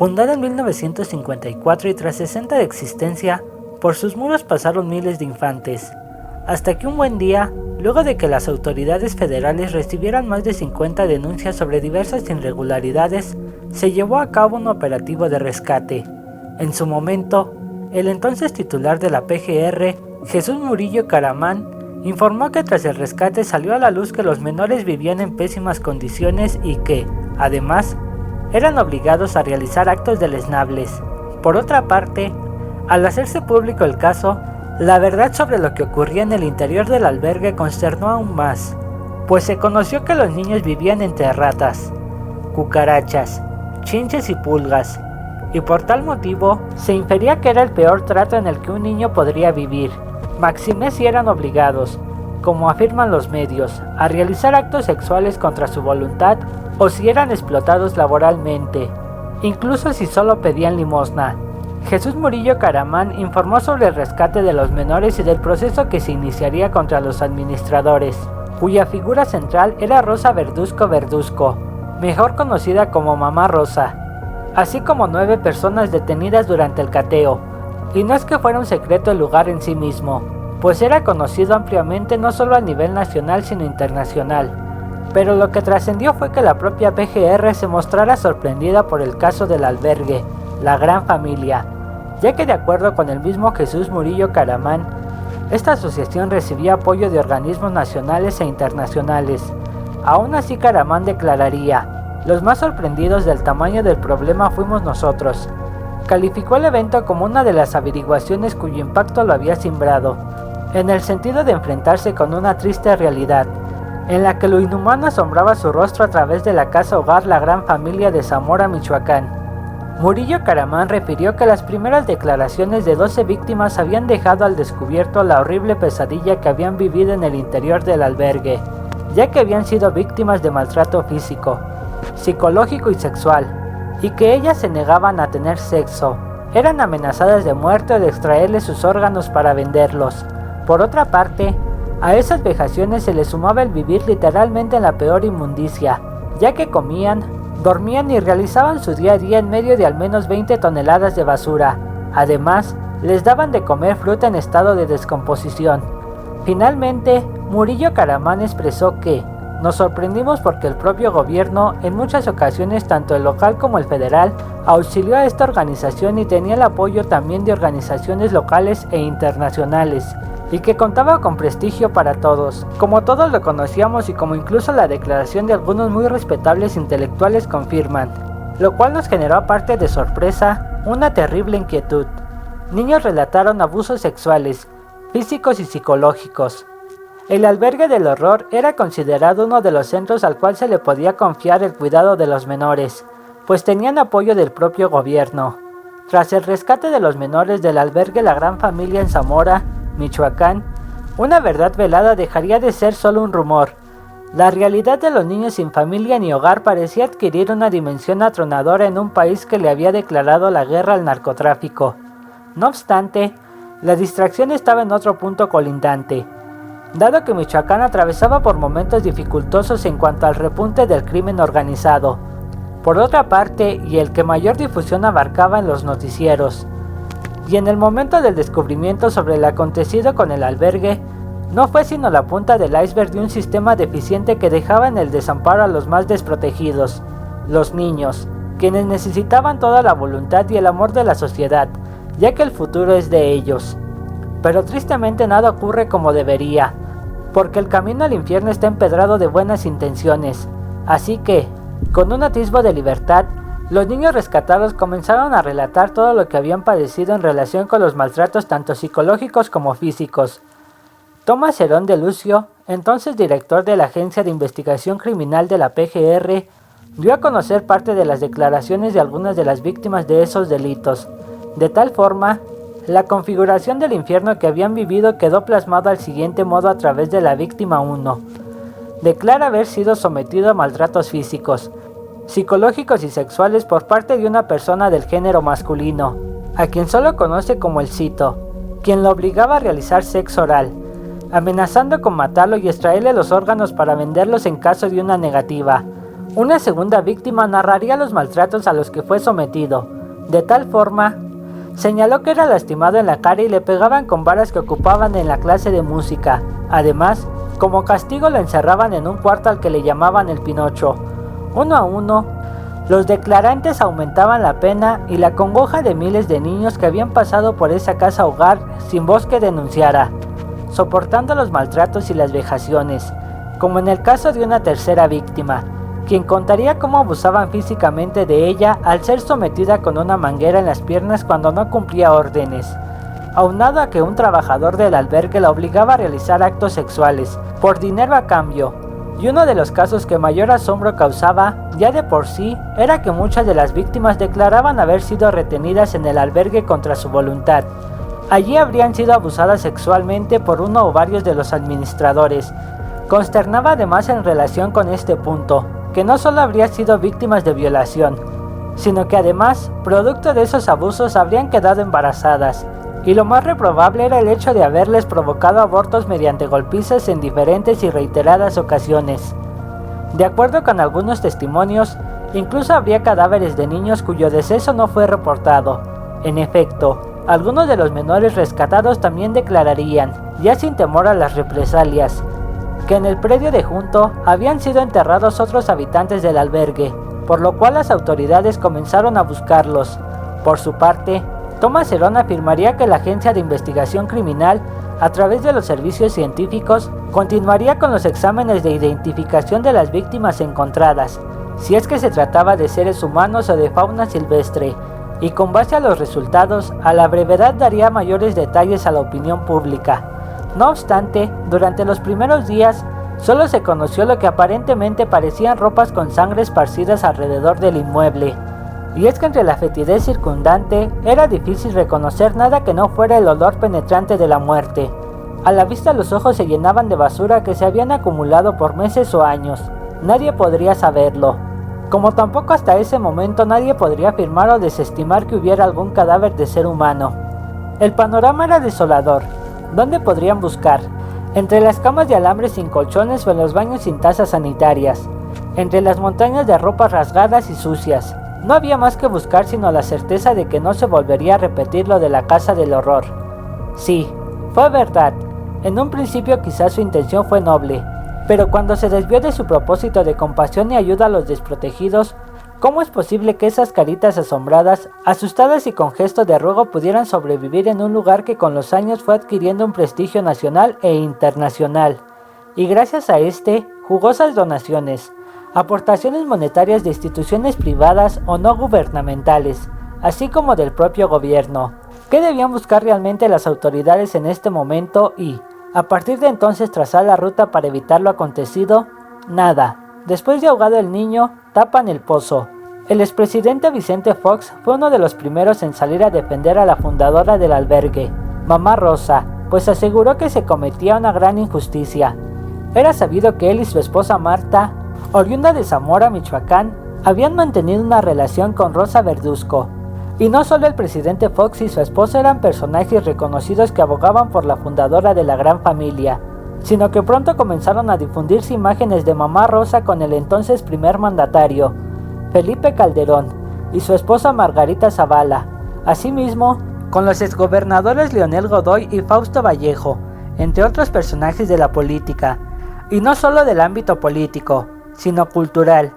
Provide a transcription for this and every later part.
Fundada en 1954 y tras 60 de existencia, por sus muros pasaron miles de infantes, hasta que un buen día, luego de que las autoridades federales recibieran más de 50 denuncias sobre diversas irregularidades, se llevó a cabo un operativo de rescate. En su momento, el entonces titular de la PGR, Jesús Murillo Caramán, informó que tras el rescate salió a la luz que los menores vivían en pésimas condiciones y que, además, eran obligados a realizar actos deleznables. Por otra parte, al hacerse público el caso, la verdad sobre lo que ocurría en el interior del albergue consternó aún más, pues se conoció que los niños vivían entre ratas, cucarachas, chinches y pulgas, y por tal motivo se infería que era el peor trato en el que un niño podría vivir, máxime si eran obligados, como afirman los medios, a realizar actos sexuales contra su voluntad o si eran explotados laboralmente, incluso si solo pedían limosna. Jesús Murillo Caramán informó sobre el rescate de los menores y del proceso que se iniciaría contra los administradores, cuya figura central era Rosa Verduzco, mejor conocida como Mamá Rosa, así como 9 personas detenidas durante el cateo. Y no es que fuera un secreto el lugar en sí mismo, pues era conocido ampliamente no solo a nivel nacional sino internacional. Pero lo que trascendió fue que la propia PGR se mostrara sorprendida por el caso del albergue, La Gran Familia, ya que de acuerdo con el mismo Jesús Murillo Caramán, esta asociación recibía apoyo de organismos nacionales e internacionales. Aún así Caramán declararía: "Los más sorprendidos del tamaño del problema fuimos nosotros". Calificó el evento como una de las averiguaciones cuyo impacto lo había simbrado, en el sentido de enfrentarse con una triste realidad, en la que lo inhumano asombraba su rostro a través de la casa hogar La Gran Familia de Zamora, Michoacán. Murillo Caramán refirió que las primeras declaraciones de 12 víctimas habían dejado al descubierto la horrible pesadilla que habían vivido en el interior del albergue, ya que habían sido víctimas de maltrato físico, psicológico y sexual, y que ellas se negaban a tener sexo, eran amenazadas de muerte o de extraerles sus órganos para venderlos. Por otra parte, a esas vejaciones se les sumaba el vivir literalmente en la peor inmundicia, ya que comían, dormían y realizaban su día a día en medio de al menos 20 toneladas de basura. Además, les daban de comer fruta en estado de descomposición. Finalmente, Murillo Caramán expresó que nos sorprendimos porque el propio gobierno, en muchas ocasiones tanto el local como el federal, auxilió a esta organización y tenía el apoyo también de organizaciones locales e internacionales, y que contaba con prestigio para todos, como todos lo conocíamos y como incluso la declaración de algunos muy respetables intelectuales confirman, lo cual nos generó aparte de sorpresa, una terrible inquietud. Niños relataron abusos sexuales, físicos y psicológicos. El albergue del horror era considerado uno de los centros al cual se le podía confiar el cuidado de los menores, pues tenían apoyo del propio gobierno. Tras el rescate de los menores del albergue La Gran Familia en Zamora, Michoacán, una verdad velada dejaría de ser solo un rumor. La realidad de los niños sin familia ni hogar parecía adquirir una dimensión atronadora en un país que le había declarado la guerra al narcotráfico. No obstante, la distracción estaba en otro punto colindante, dado que Michoacán atravesaba por momentos dificultosos en cuanto al repunte del crimen organizado. Por otra parte, y el que mayor difusión abarcaba en los noticieros. Y en el momento del descubrimiento sobre el acontecido con el albergue, no fue sino la punta del iceberg de un sistema deficiente que dejaba en el desamparo a los más desprotegidos, los niños, quienes necesitaban toda la voluntad y el amor de la sociedad, ya que el futuro es de ellos. Pero tristemente nada ocurre como debería, porque el camino al infierno está empedrado de buenas intenciones, así que, con un atisbo de libertad, los niños rescatados comenzaron a relatar todo lo que habían padecido en relación con los maltratos tanto psicológicos como físicos. Tomás Herón de Lucio, entonces director de la Agencia de Investigación Criminal de la PGR, dio a conocer parte de las declaraciones de algunas de las víctimas de esos delitos. De tal forma, la configuración del infierno que habían vivido quedó plasmado al siguiente modo a través de la víctima 1. Declara haber sido sometido a maltratos físicos, psicológicos y sexuales por parte de una persona del género masculino, a quien solo conoce como el cito, quien lo obligaba a realizar sexo oral, amenazando con matarlo y extraerle los órganos para venderlos en caso de una negativa. Una segunda víctima narraría los maltratos a los que fue sometido. De tal forma, señaló que era lastimado en la cara y le pegaban con varas que ocupaban en la clase de música. Además, como castigo lo encerraban en un cuarto al que le llamaban el Pinocho. Uno a uno, los declarantes aumentaban la pena y la congoja de miles de niños que habían pasado por esa casa hogar sin voz que denunciara, soportando los maltratos y las vejaciones, como en el caso de una tercera víctima, quien contaría cómo abusaban físicamente de ella al ser sometida con una manguera en las piernas cuando no cumplía órdenes, aunado a que un trabajador del albergue la obligaba a realizar actos sexuales, por dinero a cambio. Y uno de los casos que mayor asombro causaba, ya de por sí, era que muchas de las víctimas declaraban haber sido retenidas en el albergue contra su voluntad. Allí habrían sido abusadas sexualmente por uno o varios de los administradores. Consternaba además en relación con este punto, que no solo habrían sido víctimas de violación, sino que además, producto de esos abusos, habrían quedado embarazadas, y lo más reprobable era el hecho de haberles provocado abortos mediante golpizas en diferentes y reiteradas ocasiones. De acuerdo con algunos testimonios, incluso habría cadáveres de niños cuyo deceso no fue reportado. En efecto, algunos de los menores rescatados también declararían, ya sin temor a las represalias, que en el predio de junto habían sido enterrados otros habitantes del albergue, por lo cual las autoridades comenzaron a buscarlos. Por su parte, Thomas Herón afirmaría que la Agencia de Investigación Criminal, a través de los servicios científicos, continuaría con los exámenes de identificación de las víctimas encontradas, si es que se trataba de seres humanos o de fauna silvestre, y con base a los resultados, a la brevedad daría mayores detalles a la opinión pública. No obstante, durante los primeros días, solo se conoció lo que aparentemente parecían ropas con sangre esparcidas alrededor del inmueble. Y es que entre la fetidez circundante, era difícil reconocer nada que no fuera el olor penetrante de la muerte. A la vista los ojos se llenaban de basura que se habían acumulado por meses o años. Nadie podría saberlo. Como tampoco hasta ese momento nadie podría afirmar o desestimar que hubiera algún cadáver de ser humano. El panorama era desolador. ¿Dónde podrían buscar? Entre las camas de alambre sin colchones o en los baños sin tazas sanitarias. Entre las montañas de ropas rasgadas y sucias. No había más que buscar sino la certeza de que no se volvería a repetir lo de la casa del horror. Sí, fue verdad. En un principio quizás su intención fue noble, pero cuando se desvió de su propósito de compasión y ayuda a los desprotegidos, ¿cómo es posible que esas caritas asombradas, asustadas y con gesto de ruego pudieran sobrevivir en un lugar que con los años fue adquiriendo un prestigio nacional e internacional? Y gracias a jugosas donaciones, aportaciones monetarias de instituciones privadas o no gubernamentales, así como del propio gobierno. ¿Qué debían buscar realmente las autoridades en este momento y, a partir de entonces, trazar la ruta para evitar lo acontecido? Nada. Después de ahogado el niño, tapan el pozo. El expresidente Vicente Fox fue uno de los primeros en salir a defender a la fundadora del albergue, Mamá Rosa, pues aseguró que se cometía una gran injusticia. Era sabido que él y su esposa Marta, oriunda de Zamora, Michoacán, habían mantenido una relación con Rosa Verduzco. Y no solo el presidente Fox y su esposa eran personajes reconocidos que abogaban por la fundadora de la gran familia, sino que pronto comenzaron a difundirse imágenes de Mamá Rosa con el entonces primer mandatario, Felipe Calderón, y su esposa Margarita Zavala, asimismo con los exgobernadores Leonel Godoy y Fausto Vallejo, entre otros personajes de la política, y no solo del ámbito político, sino cultural,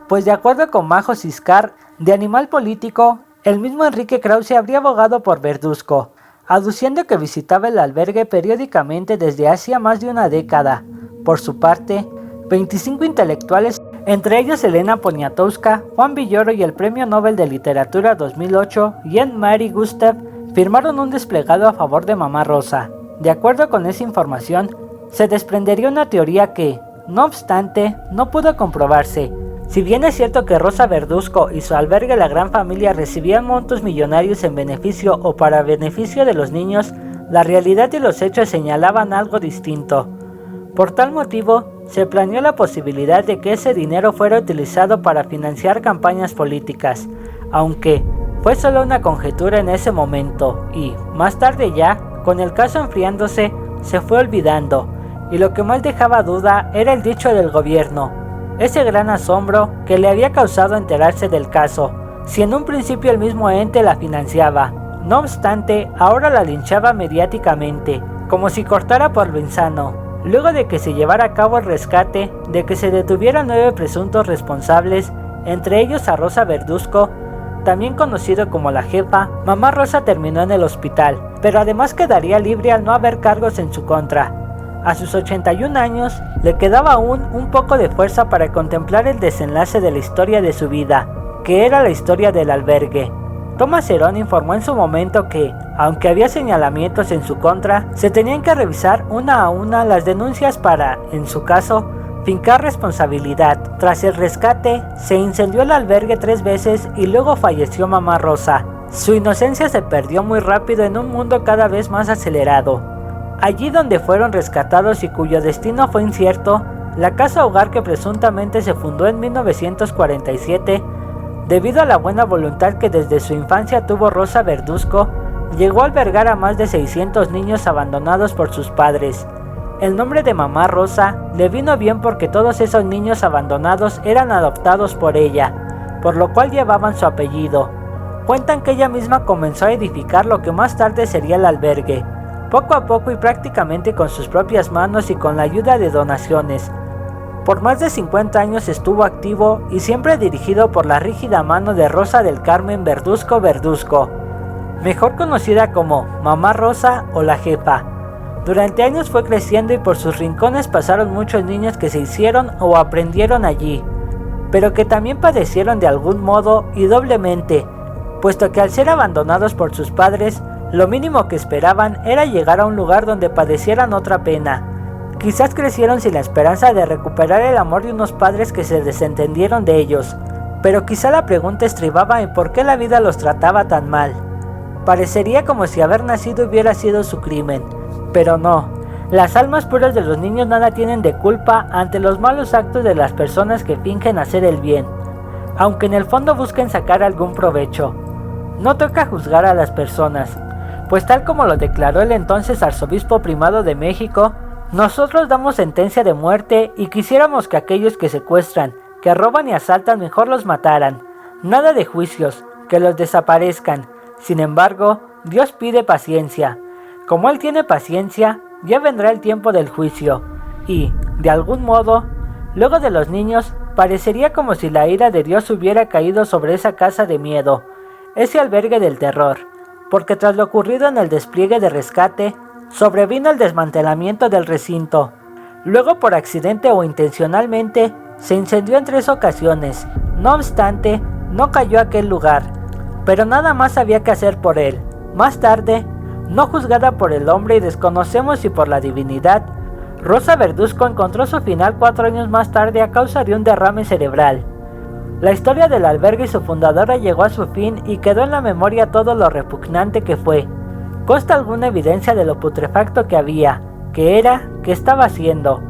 pues de acuerdo con Majo Ciscar, de Animal Político, el mismo Enrique Krause habría abogado por Verduzco, aduciendo que visitaba el albergue periódicamente desde hacía más de una década. Por su parte, 25 intelectuales, entre ellos Elena Poniatowska, Juan Villoro y el Premio Nobel de Literatura 2008, Jean-Marie Gustave, firmaron un desplegado a favor de Mamá Rosa. De acuerdo con esa información, se desprendería una teoría que, no obstante, no pudo comprobarse. Si bien es cierto que Rosa Verduzco y su albergue La Gran Familia recibían montos millonarios en beneficio o para beneficio de los niños, la realidad y los hechos señalaban algo distinto. Por tal motivo, se planeó la posibilidad de que ese dinero fuera utilizado para financiar campañas políticas, aunque fue solo una conjetura en ese momento y, más tarde ya, con el caso enfriándose, se fue olvidando, y lo que más dejaba duda era el dicho del gobierno: ese gran asombro que le había causado enterarse del caso, si en un principio el mismo ente la financiaba. No obstante, ahora la linchaba mediáticamente, como si cortara por lo insano. Luego de que se llevara a cabo el rescate, de que se detuvieran 9 presuntos responsables, entre ellos a Rosa Verduzco, también conocido como la jefa, Mamá Rosa terminó en el hospital, pero además quedaría libre al no haber cargos en su contra. A sus 81 años, le quedaba aún un poco de fuerza para contemplar el desenlace de la historia de su vida, que era la historia del albergue. Tomás Herón informó en su momento que, aunque había señalamientos en su contra, se tenían que revisar una a una las denuncias para, en su caso, fincar responsabilidad. Tras el rescate, se incendió el albergue 3 veces y luego falleció Mamá Rosa. Su inocencia se perdió muy rápido en un mundo cada vez más acelerado. Allí donde fueron rescatados y cuyo destino fue incierto, la casa hogar que presuntamente se fundó en 1947, debido a la buena voluntad que desde su infancia tuvo Rosa Verduzco, llegó a albergar a más de 600 niños abandonados por sus padres. El nombre de Mamá Rosa le vino bien porque todos esos niños abandonados eran adoptados por ella, por lo cual llevaban su apellido. Cuentan que ella misma comenzó a edificar lo que más tarde sería el albergue, poco a poco y prácticamente con sus propias manos y con la ayuda de donaciones. Por más de 50 años estuvo activo y siempre dirigido por la rígida mano de Rosa del Carmen Verduzco Verduzco, mejor conocida como Mamá Rosa o la jefa. Durante años fue creciendo y por sus rincones pasaron muchos niños que se hicieron o aprendieron allí, pero que también padecieron de algún modo y doblemente, puesto que al ser abandonados por sus padres, lo mínimo que esperaban era llegar a un lugar donde padecieran otra pena. Quizás crecieron sin la esperanza de recuperar el amor de unos padres que se desentendieron de ellos, pero quizá la pregunta estribaba en por qué la vida los trataba tan mal. Parecería como si haber nacido hubiera sido su crimen, pero no. Las almas puras de los niños nada tienen de culpa ante los malos actos de las personas que fingen hacer el bien, aunque en el fondo busquen sacar algún provecho. No toca juzgar a las personas, pues tal como lo declaró el entonces arzobispo primado de México, nosotros damos sentencia de muerte y quisiéramos que aquellos que secuestran, que roban y asaltan mejor los mataran. Nada de juicios, que los desaparezcan. Sin embargo, Dios pide paciencia. Como Él tiene paciencia, ya vendrá el tiempo del juicio. Y, de algún modo, luego de los niños, parecería como si la ira de Dios hubiera caído sobre esa casa de miedo, ese albergue del terror, porque tras lo ocurrido en el despliegue de rescate, sobrevino el desmantelamiento del recinto. Luego, por accidente o intencionalmente, se incendió en 3 ocasiones. No obstante, no cayó aquel lugar, pero nada más había que hacer por él. Más tarde, no juzgada por el hombre y desconocemos si por la divinidad, Rosa Verduzco encontró su final 4 años más tarde a causa de un derrame cerebral. La historia del albergue y su fundadora llegó a su fin y quedó en la memoria todo lo repugnante que fue. Consta alguna evidencia de lo putrefacto que había, que era, que estaba haciendo.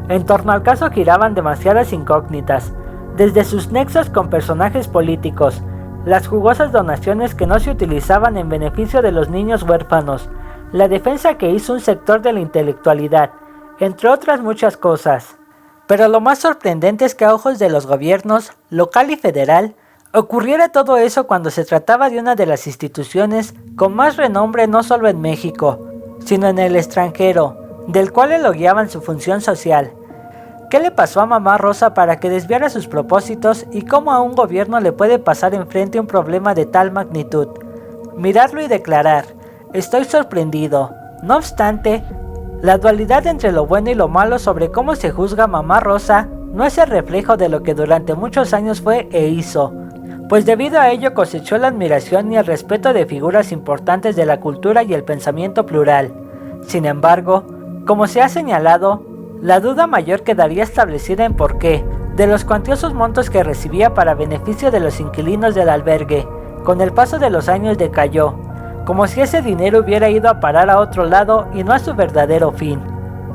En torno al caso giraban demasiadas incógnitas, desde sus nexos con personajes políticos, las jugosas donaciones que no se utilizaban en beneficio de los niños huérfanos, la defensa que hizo un sector de la intelectualidad, entre otras muchas cosas. Pero lo más sorprendente es que a ojos de los gobiernos, local y federal, ocurriera todo eso cuando se trataba de una de las instituciones con más renombre no solo en México, sino en el extranjero, del cual elogiaban su función social. ¿Qué le pasó a Mamá Rosa para que desviara sus propósitos y cómo a un gobierno le puede pasar enfrente un problema de tal magnitud? Mirarlo y declarar, estoy sorprendido. No obstante, la dualidad entre lo bueno y lo malo sobre cómo se juzga a Mamá Rosa no es el reflejo de lo que durante muchos años fue e hizo, pues debido a ello cosechó la admiración y el respeto de figuras importantes de la cultura y el pensamiento plural. Sin embargo, como se ha señalado, la duda mayor quedaría establecida en por qué, de los cuantiosos montos que recibía para beneficio de los inquilinos del albergue, con el paso de los años decayó, como si ese dinero hubiera ido a parar a otro lado y no a su verdadero fin.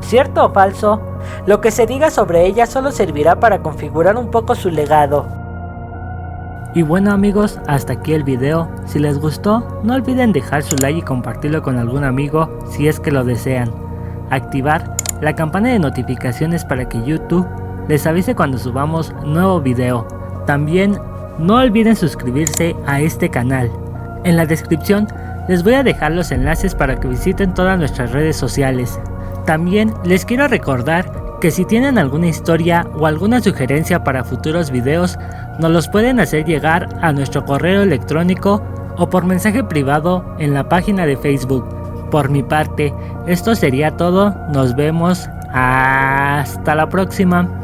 ¿Cierto o falso? Lo que se diga sobre ella solo servirá para configurar un poco su legado. Y bueno amigos, hasta aquí el video. Si les gustó, no olviden dejar su like y compartirlo con algún amigo si es que lo desean. Activar la campana de notificaciones para que YouTube les avise cuando subamos nuevo video. También no olviden suscribirse a este canal. En la descripción les voy a dejar los enlaces para que visiten todas nuestras redes sociales. También les quiero recordar que si tienen alguna historia o alguna sugerencia para futuros videos, nos los pueden hacer llegar a nuestro correo electrónico o por mensaje privado en la página de Facebook. Por mi parte, esto sería todo. Nos vemos. Hasta la próxima.